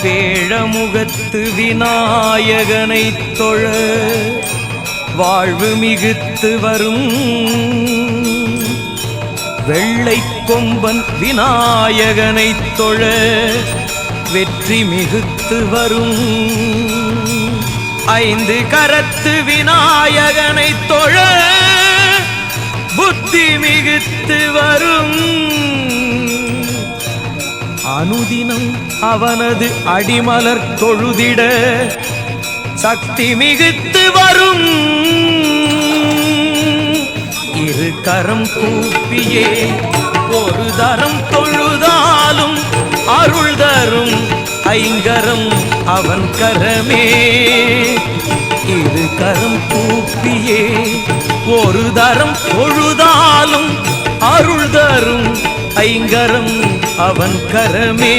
வேழமுகத்து விநாயகனைத் தொழ வாழ்வு மிகுத்து வரும். வெள்ளை கொம்பன் விநாயகனைத் தொழ வெற்றி மிகுத்து வரும். ஐந்து கரத்து விநாயகனைத் தொழ புத்தி மிகுத்து வரும். அனுதினம் அவனது அடிமலர் தொழுதிட சக்தி மிகுத்து வரும். இரு கரம் கூப்பியே ஒரு தரம் தொழுதாலும் அருள் தரும் ஐங்கரம் அவன் கரமே. இரு கரம் கூப்பியே ஒரு தரம் தொழுதாலும் அருள் தரும் ஐங்கரம் அவன் கரமே.